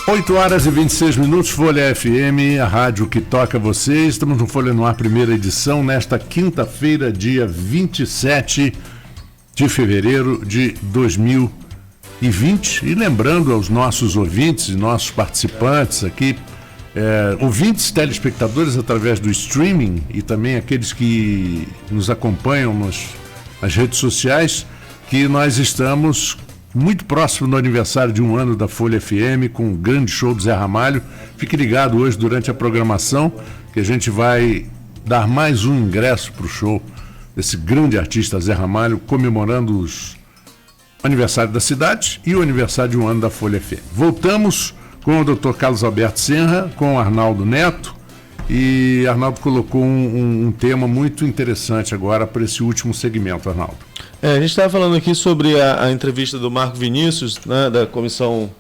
8h26, Folha FM, a rádio que toca você. Estamos no Folha no Ar, primeira edição, nesta quinta-feira, dia 27 de fevereiro de 2020. E lembrando aos nossos ouvintes e nossos participantes aqui, ouvintes, telespectadores através do streaming e também aqueles que nos acompanham nas redes sociais, que nós estamos muito próximo do aniversário de um ano da Folha FM, com um grande show do Zé Ramalho. Fique ligado hoje durante a programação, que a gente vai dar mais um ingresso para o show desse grande artista Zé Ramalho, comemorando o aniversário da cidade e o aniversário de um ano da Folha FM. Voltamos com o Dr. Carlos Alberto Senra, com o Arnaldo Neto, e Arnaldo colocou um tema muito interessante agora para esse último segmento, Arnaldo. A gente estava falando aqui sobre a entrevista do Marco Vinícius, né, da Comissão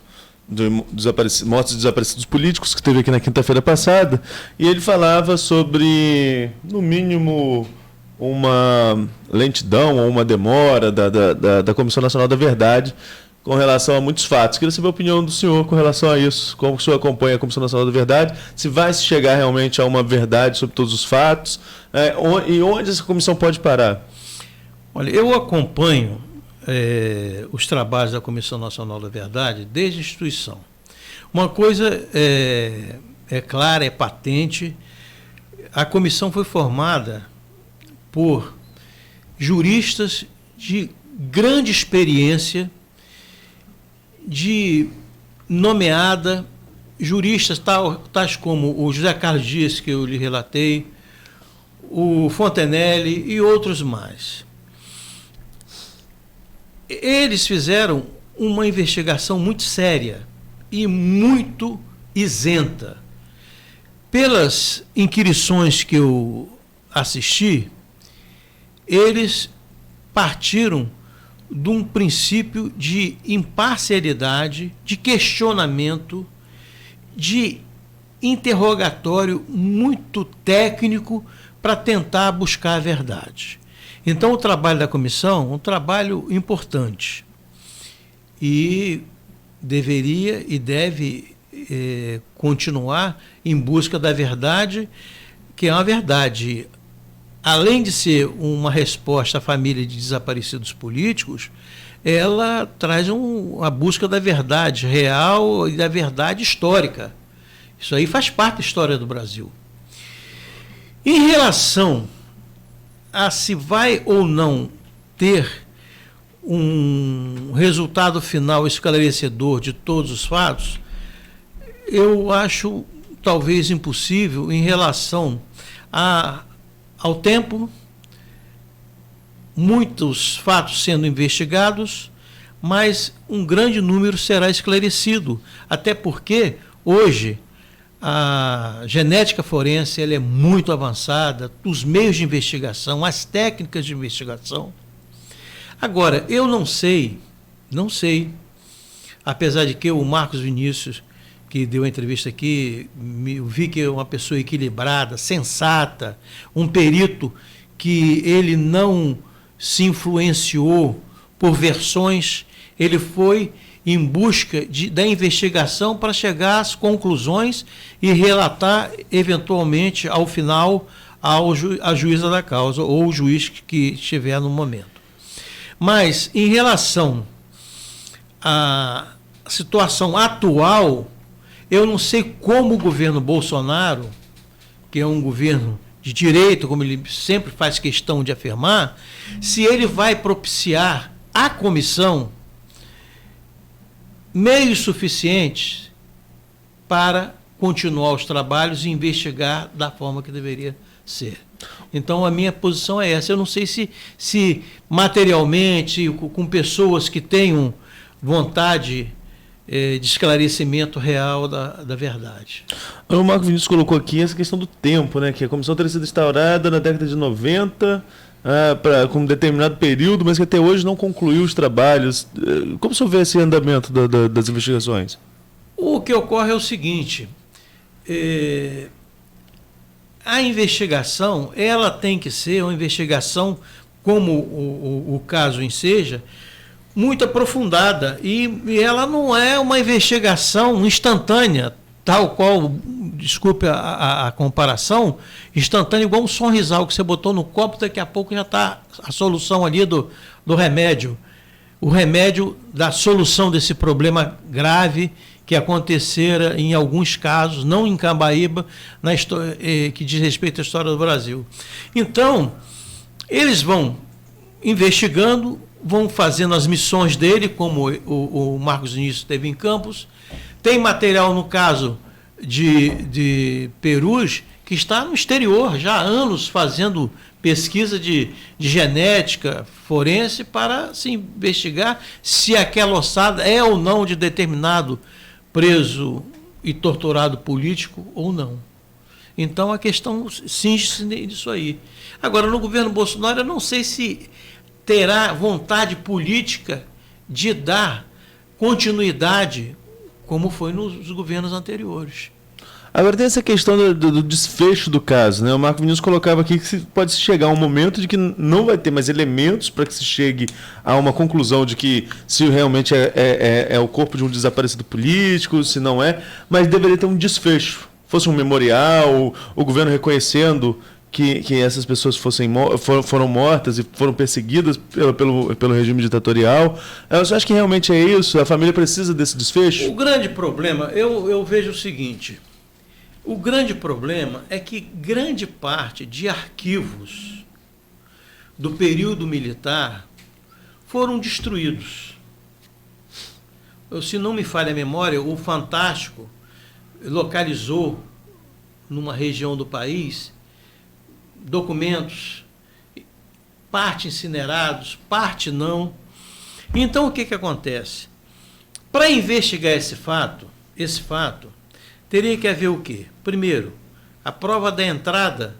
de Mortos e Desaparecidos Políticos, que teve aqui na quinta-feira passada, e ele falava sobre, no mínimo, uma lentidão ou uma demora da Comissão Nacional da Verdade com relação a muitos fatos. Queria saber a opinião do senhor com relação a isso. Como o senhor acompanha a Comissão Nacional da Verdade? Se vai se chegar realmente a uma verdade sobre todos os fatos? E onde essa comissão pode parar? Olha, eu acompanho os trabalhos da Comissão Nacional da Verdade desde a instituição. Uma coisa é clara, é patente. A comissão foi formada por juristas de grande experiência, de nomeada, juristas tais como o José Carlos Dias, que eu lhe relatei, o Fontenelle e outros mais. Eles fizeram uma investigação muito séria e muito isenta. Pelas inquirições que eu assisti, eles partiram de um princípio de imparcialidade, de questionamento, de interrogatório muito técnico para tentar buscar a verdade. Então, o trabalho da comissão é um trabalho importante e deveria e deve continuar em busca da verdade, que é uma verdade, além de ser uma resposta à família de desaparecidos políticos, ela traz a busca da verdade real e da verdade histórica. Isso aí faz parte da história do Brasil. Em relação a se vai ou não ter um resultado final esclarecedor de todos os fatos, eu acho talvez impossível em relação ao tempo, muitos fatos sendo investigados, mas um grande número será esclarecido, até porque hoje a genética forense ela é muito avançada, os meios de investigação, as técnicas de investigação. Agora, eu não sei, apesar de que o Marcos Vinícius, que deu a entrevista aqui, eu vi que é uma pessoa equilibrada, sensata, um perito que ele não se influenciou por versões, ele foi em busca da investigação para chegar às conclusões e relatar, eventualmente, ao final, a juíza da causa ou o juiz que estiver no momento. Mas, em relação à situação atual, eu não sei como o governo Bolsonaro, que é um governo de direita, como ele sempre faz questão de afirmar, se ele vai propiciar à comissão meios suficientes para continuar os trabalhos e investigar da forma que deveria ser. Então, a minha posição é essa. Eu não sei se materialmente, com pessoas que tenham vontade de esclarecimento real da verdade. O Marco Vinícius colocou aqui essa questão do tempo, né? Que a comissão teria sido instaurada na década de 90, com um determinado período, mas que até hoje não concluiu os trabalhos. Como o senhor vê esse andamento das investigações? O que ocorre é o seguinte, a investigação, ela tem que ser uma investigação, como o caso enseja, muito aprofundada e ela não é uma investigação instantânea, tal qual, desculpe a comparação, instantânea igual um sonrisal que você botou no copo, daqui a pouco já está a solução ali do remédio. O remédio da solução desse problema grave que acontecera em alguns casos, não em Cambaíba, que diz respeito à história do Brasil. Então, eles vão investigando, vão fazendo as missões dele, como o Marcos Vinícius teve em Campos. Tem material, no caso de Perus, que está no exterior, já há anos fazendo pesquisa de genética forense para se investigar se aquela ossada é ou não de determinado preso e torturado político ou não. Então a questão cinge-se nisso aí. Agora, no governo Bolsonaro, eu não sei se terá vontade política de dar continuidade como foi nos governos anteriores. Agora tem essa questão do desfecho do caso, né? O Marco Vinícius colocava aqui que pode chegar um momento de que não vai ter mais elementos para que se chegue a uma conclusão de que se realmente é o corpo de um desaparecido político, se não é, mas deveria ter um desfecho. Fosse um memorial, o governo reconhecendo que essas pessoas foram mortas e foram perseguidas pelo regime ditatorial. Eu acho que realmente é isso, a família precisa desse desfecho. O grande problema, eu vejo o seguinte: o grande problema é que grande parte de arquivos do período militar foram destruídos. Se não me falha a memória, o Fantástico localizou numa região do país documentos, parte incinerados, parte não. Então o que acontece? Para investigar esse fato, teria que haver o quê? Primeiro, a prova da entrada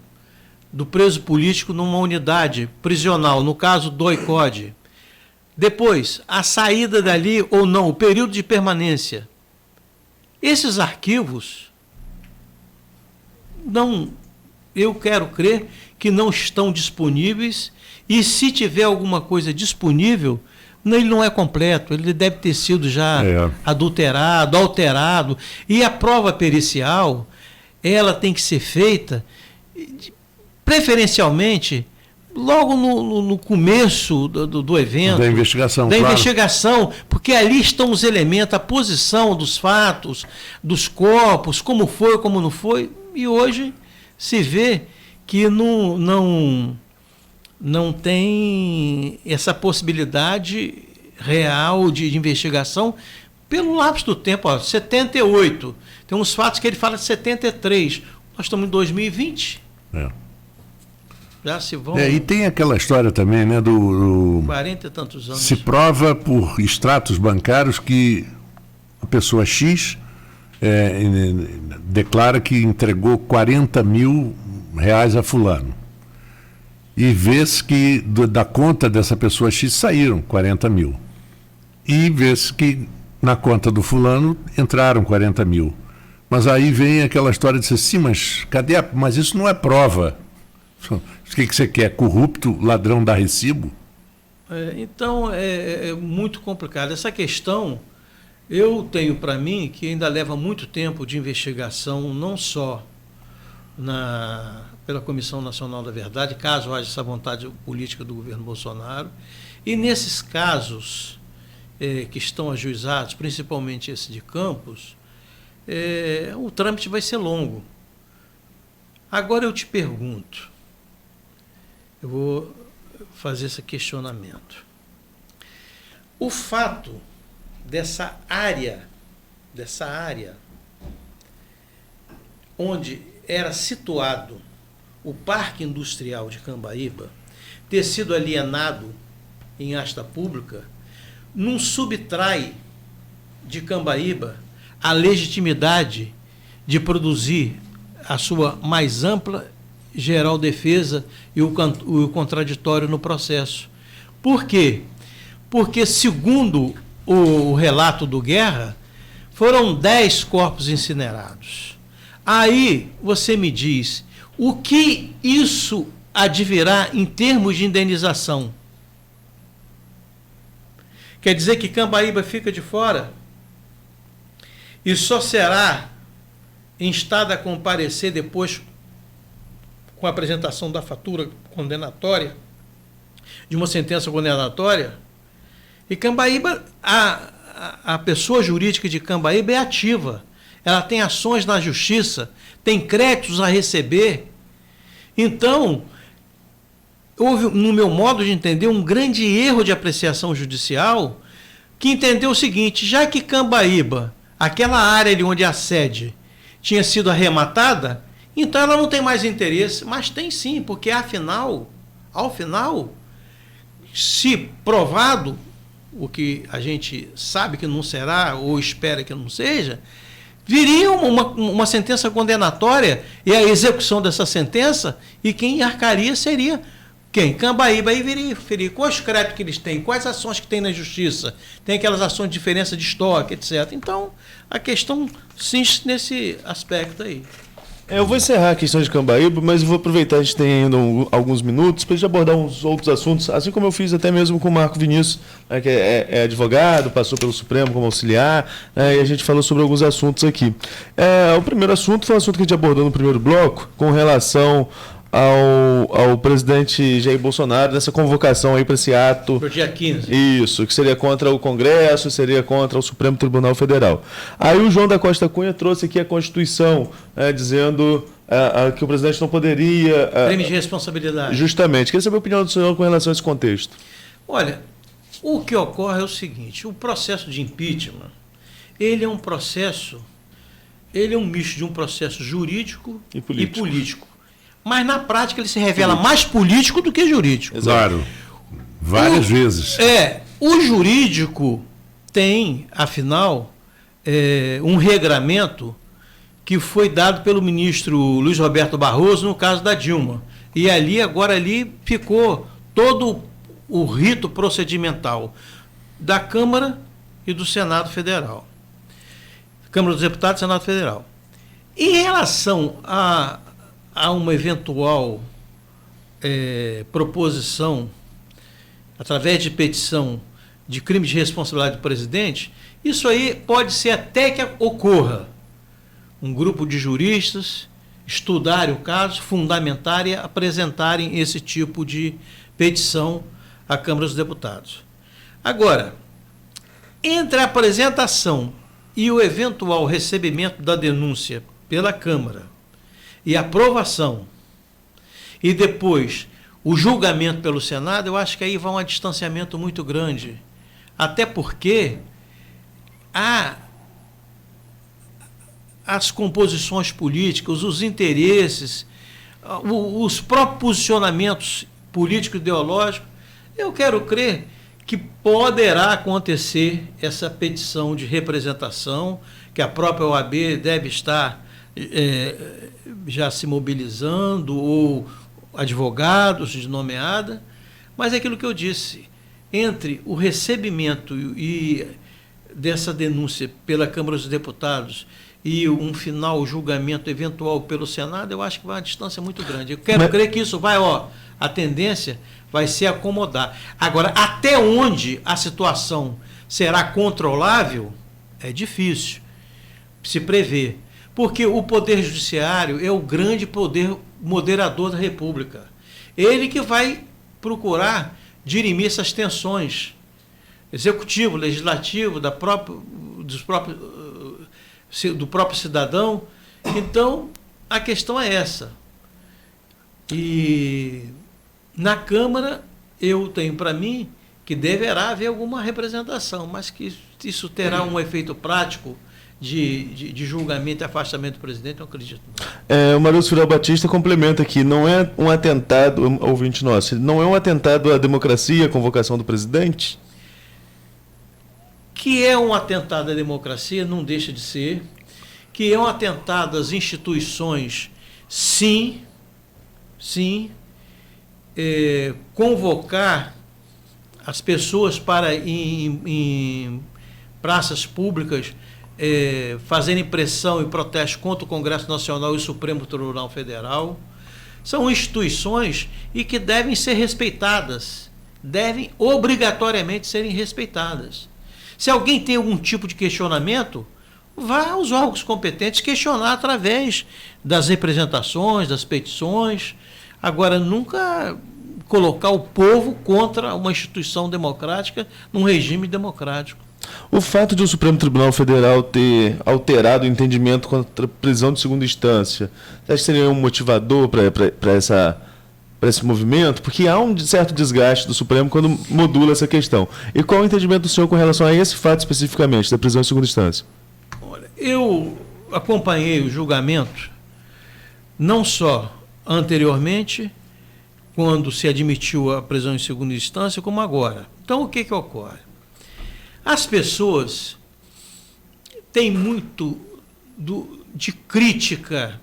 do preso político numa unidade prisional, no caso do ICOD. Depois, a saída dali ou não, o período de permanência. Esses arquivos, eu quero crer que não estão disponíveis, e se tiver alguma coisa disponível, ele não é completo, ele deve ter sido já adulterado, alterado. E a prova pericial, ela tem que ser feita, preferencialmente, logo no começo do evento. Da investigação, Da investigação, porque ali estão os elementos, a posição dos fatos, dos corpos, como foi, como não foi. E hoje se vê que não tem essa possibilidade real de investigação pelo lapso do tempo. 78, tem uns fatos que ele fala de 73, nós estamos em 2020. Já se vão... e tem aquela história também, né, 40 e tantos anos. Se prova por extratos bancários que a pessoa X declara que entregou 40 mil reais a fulano. E vê-se que da conta dessa pessoa X saíram 40 mil. E vê-se que na conta do fulano entraram 40 mil. Mas aí vem aquela história de dizer, sim, mas cadê mas isso não é prova. O que você quer? Corrupto, ladrão dá recibo? Então é muito complicado. Essa questão, eu tenho para mim que ainda leva muito tempo de investigação, não só pela Comissão Nacional da Verdade, caso haja essa vontade política do governo Bolsonaro, e nesses casos que estão ajuizados, principalmente esse de Campos, o trâmite vai ser longo. Agora eu te pergunto, eu vou fazer esse questionamento. O fato dessa área onde era situado o Parque Industrial de Cambaíba ter sido alienado em asta pública, não subtrai de Cambaíba a legitimidade de produzir a sua mais ampla geral defesa e o contraditório no processo. Por quê? Porque, segundo o relato do Guerra, foram 10 corpos incinerados. Aí você me diz, o que isso advirá em termos de indenização? Quer dizer que Cambaíba fica de fora e só será instado a comparecer depois com a apresentação da fatura condenatória, de uma sentença condenatória. E Cambaíba, a pessoa jurídica de Cambaíba é ativa. Ela tem ações na justiça, tem créditos a receber. Então, houve, no meu modo de entender, um grande erro de apreciação judicial, que entendeu o seguinte: já que Cambaíba, aquela área ali onde a sede tinha sido arrematada, então ela não tem mais interesse. Mas tem sim, porque ao final, se provado, o que a gente sabe que não será, ou espera que não seja, viria uma sentença condenatória e a execução dessa sentença, e quem arcaria seria quem? Cambaíba. Aí viria quais créditos que eles têm, quais ações que tem na justiça, tem aquelas ações de diferença de estoque, etc. Então, a questão sim nesse aspecto aí. Eu vou encerrar a questão de Cambaíba, mas eu vou aproveitar, a gente tem ainda alguns minutos para a gente abordar uns outros assuntos, assim como eu fiz até mesmo com o Marco Vinícius, né, que é advogado, passou pelo Supremo como auxiliar, né, e a gente falou sobre alguns assuntos aqui. O primeiro assunto foi um assunto que a gente abordou no primeiro bloco, com relação ao presidente Jair Bolsonaro, nessa convocação aí para esse ato. Para o dia 15. Isso, que seria contra o Congresso, seria contra o Supremo Tribunal Federal. Aí o João da Costa Cunha trouxe aqui a Constituição, dizendo que o presidente não poderia... Crime de responsabilidade. Justamente. Queria saber a opinião do senhor com relação a esse contexto. Olha, o que ocorre é o seguinte: o processo de impeachment, ele é um misto de um processo jurídico e político. Mas, na prática, ele se revela mais político do que jurídico. Claro, várias vezes. O jurídico tem, afinal, um regramento que foi dado pelo ministro Luiz Roberto Barroso no caso da Dilma. E agora ficou todo o rito procedimental da Câmara e do Senado Federal. Câmara dos Deputados e Senado Federal. Em relação a uma eventual proposição, através de petição, de crime de responsabilidade do presidente, isso aí pode ser até que ocorra. Um grupo de juristas estudarem o caso, fundamentarem e apresentarem esse tipo de petição à Câmara dos Deputados. Agora, entre a apresentação e o eventual recebimento da denúncia pela Câmara, e aprovação, e depois o julgamento pelo Senado, eu acho que aí vai um distanciamento muito grande. Até porque as composições políticas, os interesses, os próprios posicionamentos políticos e ideológicos, eu quero crer que poderá acontecer essa petição de representação, que a própria OAB deve estar já se mobilizando, ou advogados de nomeada, mas é aquilo que eu disse: entre o recebimento dessa denúncia pela Câmara dos Deputados e um final julgamento eventual pelo Senado, eu acho que vai uma distância muito grande. Eu quero crer que isso a tendência vai se acomodar. Agora, até onde a situação será controlável, é difícil se prever. Porque o Poder Judiciário é o grande poder moderador da República. Ele que vai procurar dirimir essas tensões. Executivo, legislativo, do próprio cidadão. Então, a questão é essa. E na Câmara, eu tenho para mim que deverá haver alguma representação, mas que isso terá um efeito prático de julgamento e afastamento do presidente, não acredito. O Marilson Fidel Batista complementa aqui: não é um atentado, ouvinte nosso, não é um atentado à democracia a convocação do presidente? Que é um atentado à democracia, não deixa de ser. Que é um atentado às instituições, sim. Convocar as pessoas para em praças públicas fazerem pressão e protesto contra o Congresso Nacional e o Supremo Tribunal Federal. São instituições e que devem ser respeitadas. devem obrigatoriamente serem respeitadas. Se alguém tem algum tipo de questionamento, vá aos órgãos competentes questionar através das representações, das petições. Agora, nunca colocar o povo contra uma instituição democrática num regime democrático. O fato de o Supremo Tribunal Federal ter alterado o entendimento contra a prisão de segunda instância, você acha que seria um motivador para esse movimento? Porque há um certo desgaste do Supremo quando modula essa questão. E qual o entendimento do senhor com relação a esse fato especificamente, da prisão em segunda instância? Olha, eu acompanhei o julgamento não só anteriormente, quando se admitiu a prisão em segunda instância, como agora. Então, o que ocorre? As pessoas têm muito de crítica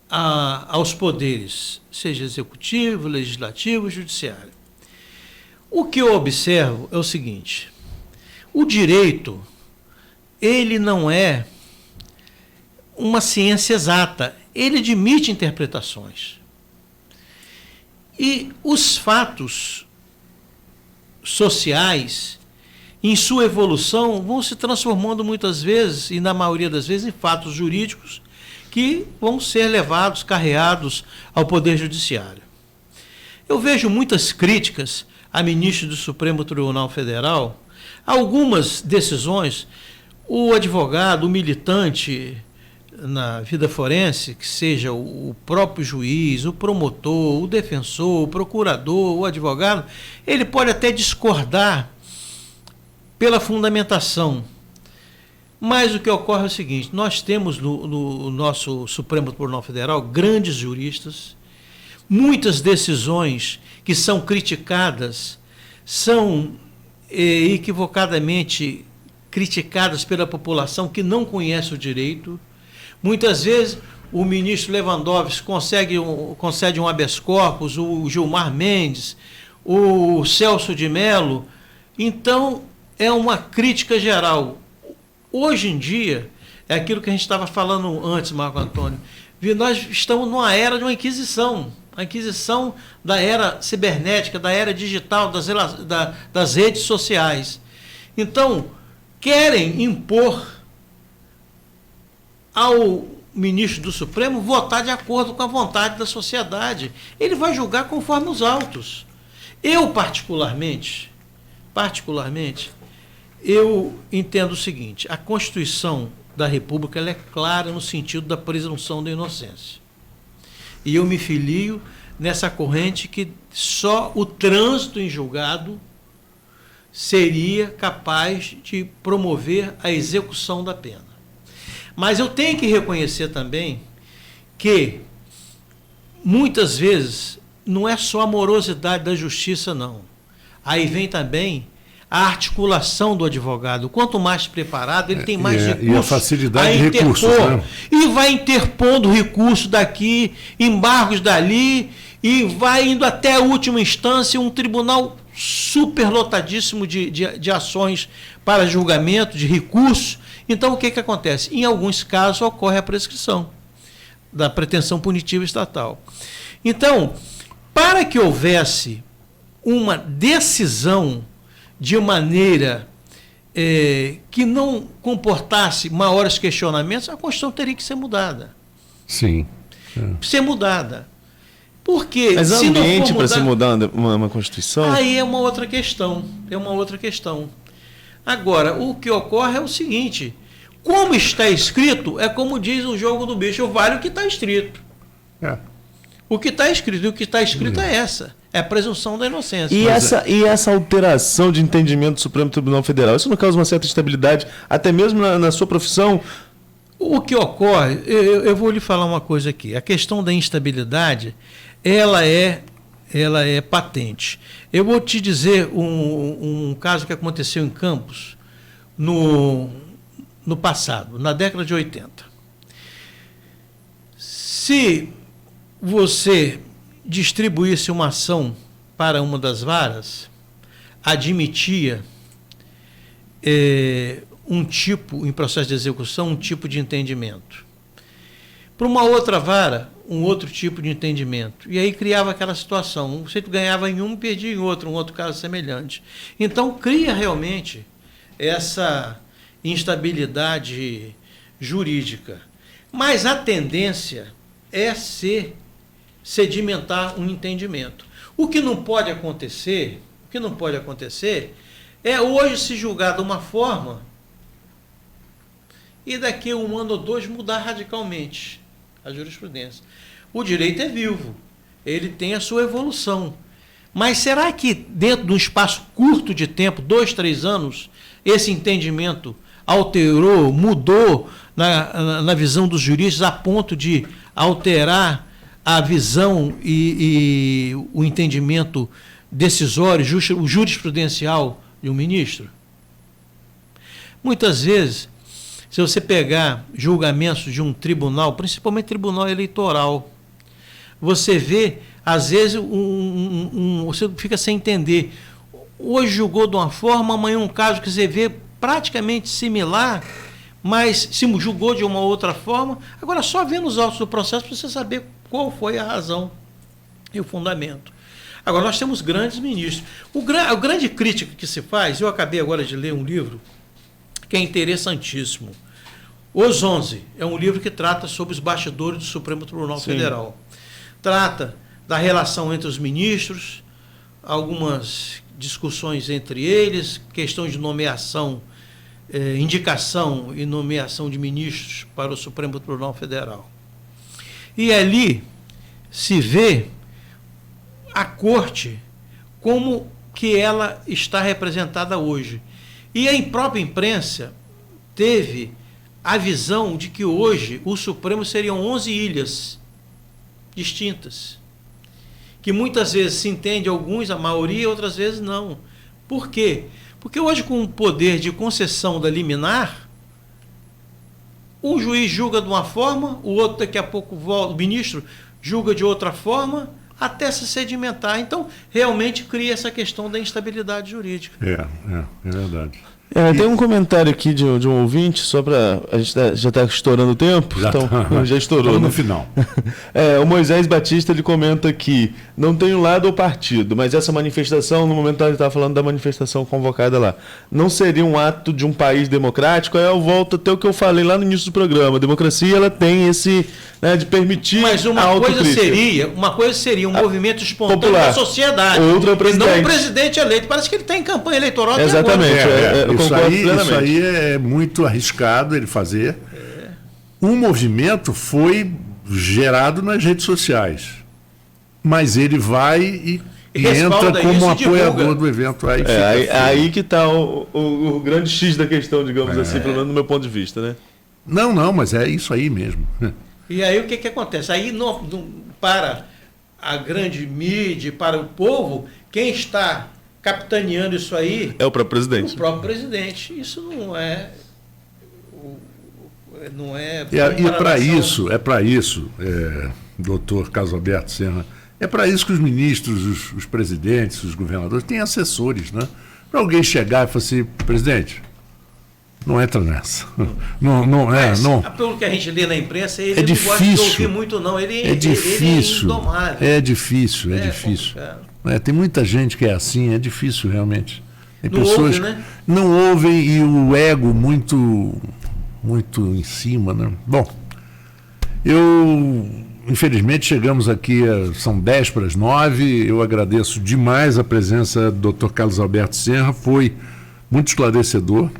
aos poderes, seja executivo, legislativo e judiciário. O que eu observo é o seguinte: o direito, ele não é uma ciência exata, ele admite interpretações. E os fatos sociais, em sua evolução, vão se transformando muitas vezes, e na maioria das vezes, em fatos jurídicos que vão ser levados, carreados ao Poder Judiciário. Eu vejo muitas críticas a ministros do Supremo Tribunal Federal. Algumas decisões, o advogado, o militante na vida forense, que seja o próprio juiz, o promotor, o defensor, o procurador, o advogado, ele pode até discordar pela fundamentação. Mas o que ocorre é o seguinte: nós temos no nosso Supremo Tribunal Federal grandes juristas, muitas decisões que são criticadas, são equivocadamente criticadas pela população que não conhece o direito. Muitas vezes o ministro Lewandowski concede um habeas corpus, o Gilmar Mendes, o Celso de Mello. Então, é uma crítica geral. Hoje em dia, é aquilo que a gente estava falando antes, Marco Antônio, nós estamos numa era de uma inquisição, a inquisição da era cibernética, da era digital, das redes sociais. Então, querem impor ao ministro do Supremo votar de acordo com a vontade da sociedade. Ele vai julgar conforme os autos. Eu, particularmente, eu entendo o seguinte: a Constituição da República ela é clara no sentido da presunção da inocência. E eu me filio nessa corrente que só o trânsito em julgado seria capaz de promover a execução da pena. Mas eu tenho que reconhecer também que, muitas vezes, não é só a morosidade da justiça, não. Aí vem também a articulação do advogado. Quanto mais preparado, ele tem mais recursos. E a facilidade de recursos, né? E vai interpondo recurso daqui, embargos dali, e vai indo até a última instância, um tribunal superlotadíssimo de ações para julgamento, de recursos. Então, o que acontece? Em alguns casos, ocorre a prescrição da pretensão punitiva estatal. Então, para que houvesse uma decisão de maneira que não comportasse maiores questionamentos, a Constituição teria que ser mudada. Sim. Ser mudada. Porque mas há se ambiente para se mudar uma Constituição? Aí é uma outra questão. Agora, o que ocorre é o seguinte: como está escrito, é como diz o jogo do bicho, vale o que está escrito. O que está escrito, e o que está escrito é essa. É a presunção da inocência. E essa alteração de entendimento do Supremo Tribunal Federal, isso não causa uma certa instabilidade, até mesmo na sua profissão? O que ocorre, eu vou lhe falar uma coisa aqui. A questão da instabilidade, ela é patente. Eu vou te dizer um caso que aconteceu em Campos no passado, na década de 80. Se você distribuísse uma ação para uma das varas, admitia um tipo, em processo de execução, um tipo de entendimento. Para uma outra vara, um outro tipo de entendimento. E aí criava aquela situação. Você ganhava em um, perdia em outro, um outro caso semelhante. Então, cria realmente essa instabilidade jurídica. Mas a tendência é sedimentar um entendimento. O que não pode acontecer é hoje se julgar de uma forma e daqui a um ano ou dois mudar radicalmente a jurisprudência. O direito é vivo, ele tem a sua evolução. Mas será que dentro de um espaço curto de tempo, 2, 3 anos, esse entendimento alterou, mudou na visão dos juristas a ponto de alterar a visão e o entendimento decisório, jurisprudencial de um ministro? Muitas vezes, se você pegar julgamentos de um tribunal, principalmente tribunal eleitoral, você vê, às vezes, você fica sem entender. Hoje julgou de uma forma, amanhã um caso que você vê praticamente similar, mas se julgou de uma outra forma. Agora, só vendo os autos do processo para você saber qual foi a razão e o fundamento. Agora, nós temos grandes ministros. A grande crítica que se faz, eu acabei agora de ler um livro que é interessantíssimo. Os 11 é um livro que trata sobre os bastidores do Supremo Tribunal Federal. Trata da relação entre os ministros, algumas discussões entre eles, questões de nomeação, indicação e nomeação de ministros para o Supremo Tribunal Federal. E ali se vê a Corte como que ela está representada hoje. E a própria imprensa teve a visão de que hoje o Supremo seriam 11 ilhas distintas, que muitas vezes se entende alguns, a maioria, outras vezes não. Por quê? Porque hoje, com o poder de concessão da liminar, um juiz julga de uma forma, o outro daqui a pouco volta, o ministro julga de outra forma, até se sedimentar. Então, realmente cria essa questão da instabilidade jurídica. É verdade. Tem um comentário aqui de um ouvinte, só para... A gente já está estourando o tempo, já estourou. No final. O Moisés Batista, ele comenta que não tem um lado ou partido, mas essa manifestação, no momento ele estava falando da manifestação convocada lá, não seria um ato de um país democrático? Aí eu volto até o que eu falei lá no início do programa. A democracia, ela tem esse... de permitir mas a autocrítica. Uma coisa seria um movimento espontâneo popular da sociedade. Outra presidente. E não o presidente eleito. Parece que ele está em campanha eleitoral até exatamente. agora. Isso aí é muito arriscado ele fazer. Um movimento foi gerado nas redes sociais, mas ele vai e entra como apoiador do evento. Aí que está o grande X da questão, digamos assim, pelo menos do meu ponto de vista, né? Não, mas é isso aí mesmo. E aí o que acontece? Aí para a grande mídia, para o povo, quem está capitaneando isso aí é o próprio presidente. O próprio presidente. Isso não é e para isso, doutor Carlos Alberto Senra, é para isso que os ministros, os presidentes, os governadores têm assessores, né? Para alguém chegar e falar assim, presidente, não entra nessa. Pelo que a gente lê na imprensa, ele não gosta de ouvir muito, não. Ele é indomável. É difícil. Tem muita gente que é assim, é difícil realmente. Tem pessoas ouve, né? Não ouvem e o ego muito em cima, né? Bom, infelizmente chegamos aqui, são 10:50, eu agradeço demais a presença do Dr. Carlos Alberto Senra, foi muito esclarecedor.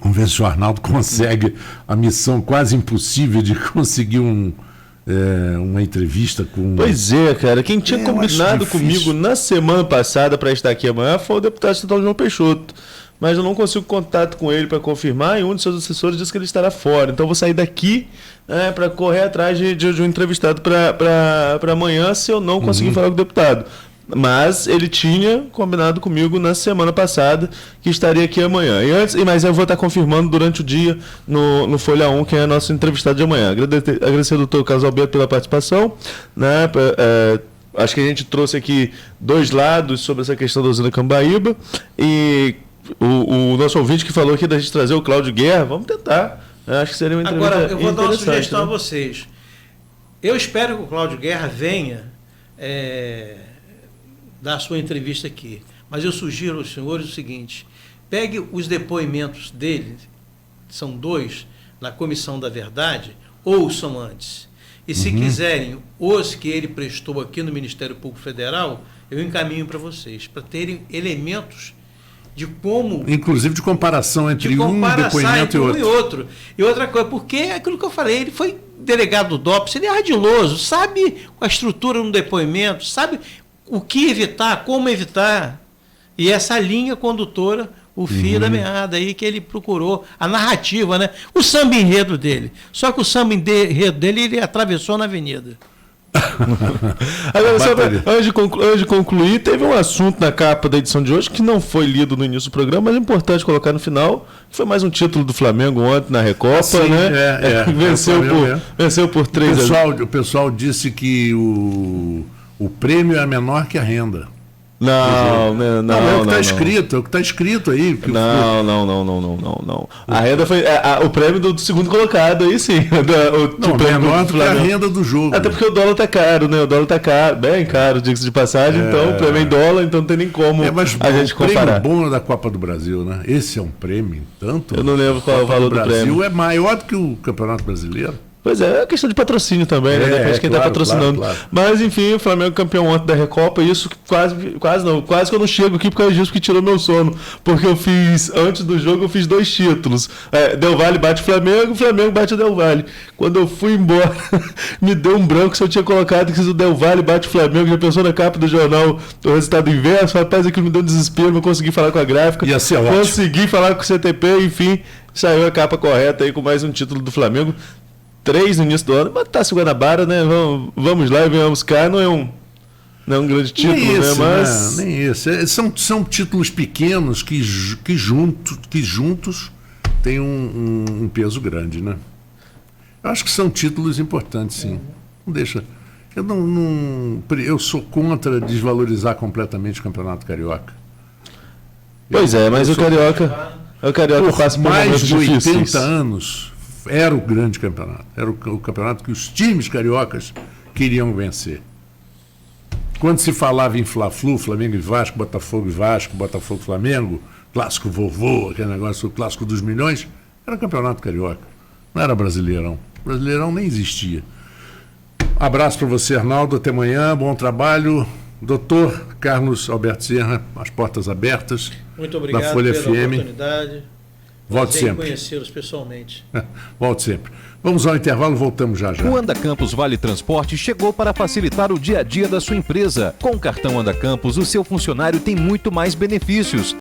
Vamos ver se o Arnaldo consegue a missão quase impossível de conseguir uma entrevista com... Pois é, cara. Quem tinha combinado comigo na semana passada para estar aqui amanhã foi o deputado estadual João Peixoto. Mas eu não consigo contato com ele para confirmar e um de seus assessores disse que ele estará fora. Então eu vou sair daqui para correr atrás de um entrevistado para amanhã se eu não conseguir falar com o deputado. Mas ele tinha combinado comigo na semana passada que estaria aqui amanhã. Mas eu vou estar confirmando durante o dia no Folha 1 quem é nosso entrevistado de amanhã. Agradecer ao doutor Carlos Alberto pela participação. Né? Acho que a gente trouxe aqui 2 lados sobre essa questão da usina Cambaíba. E o nosso ouvinte que falou aqui da gente trazer o Cláudio Guerra, vamos tentar. Acho que seria uma entrevista. Agora, eu vou dar uma sugestão né? a vocês. Eu espero que o Cláudio Guerra venha dar sua entrevista aqui. Mas eu sugiro aos senhores o seguinte: pegue os depoimentos dele, são 2, na Comissão da Verdade, ouçam antes. E se quiserem, os que ele prestou aqui no Ministério Público Federal, eu encaminho para vocês, para terem elementos de como... Inclusive de comparação entre um depoimento e outro. E outra coisa, porque é aquilo que eu falei, ele foi delegado do DOPS, ele é ardiloso, sabe a estrutura no depoimento, sabe o que evitar, como evitar. E essa linha condutora, o fio da meada aí que ele procurou, a narrativa, né? O samba enredo dele. Só que o samba enredo dele, ele atravessou na avenida. Agora, antes de concluir, teve um assunto na capa da edição de hoje que não foi lido no início do programa, mas é importante colocar no final, que foi mais um título do Flamengo ontem na Recopa, né? Venceu por 3-0. O pessoal disse que o prêmio é menor que a renda. Não, é o que está escrito, é o que está escrito aí. Não. A renda foi o prêmio do segundo colocado, aí sim. Menor do que a renda do jogo. Até porque o dólar tá caro, né? O dólar tá caro, bem caro, diga-se de passagem, então o prêmio em dólar, então não tem nem como a gente comparar. O prêmio bom da Copa do Brasil, né? Esse é um prêmio, tanto. Eu não lembro qual é o valor do prêmio. O Brasil é maior do que o Campeonato Brasileiro. Pois é questão de patrocínio também, né? Depende de quem está patrocinando. Claro. Mas, enfim, o Flamengo campeão ontem da Recopa, e isso quase que eu não chego aqui por causa disso, porque tirou meu sono. Porque eu fiz, antes do jogo, eu fiz 2 títulos. Del Valle bate o Flamengo bate o Del Valle. Quando eu fui embora, me deu um branco se eu tinha colocado que o Del Valle bate o Flamengo, já pensou na capa do jornal o resultado inverso. Rapaz, aquilo me deu um desespero, não consegui falar com a gráfica. Ia ser ótimo. Consegui falar com o CTP, enfim, saiu a capa correta aí com mais um título do Flamengo. 3 no início do ano, mas tá segurando a barra, né? Vamos lá e venhamos cá, não é um grande título, nem esse, né? Mas... Nem esse. São títulos pequenos que juntos têm um peso grande, né? Eu acho que são títulos importantes, sim. Não deixa. Eu sou contra desvalorizar completamente o Campeonato Carioca. Pois mas o Carioca passa por mais de 80 difíceis. anos. Era o grande campeonato. Era o campeonato que os times cariocas queriam vencer. Quando se falava em Fla-Flu, Flamengo e Vasco, Botafogo e Vasco, Botafogo e Flamengo, clássico vovô, aquele negócio, o clássico dos milhões, era campeonato carioca. Não era Brasileirão. Brasileirão nem existia. Abraço para você, Arnaldo. Até amanhã. Bom trabalho. Doutor Carlos Alberto Serra, as portas abertas. Muito obrigado da Folha pela FM. oportunidade. Volte sempre. Conhecê-los pessoalmente. Volte sempre. Vamos ao intervalo, voltamos já. O Anda Campus Vale Transporte chegou para facilitar o dia a dia da sua empresa. Com o cartão Anda Campus, o seu funcionário tem muito mais benefícios.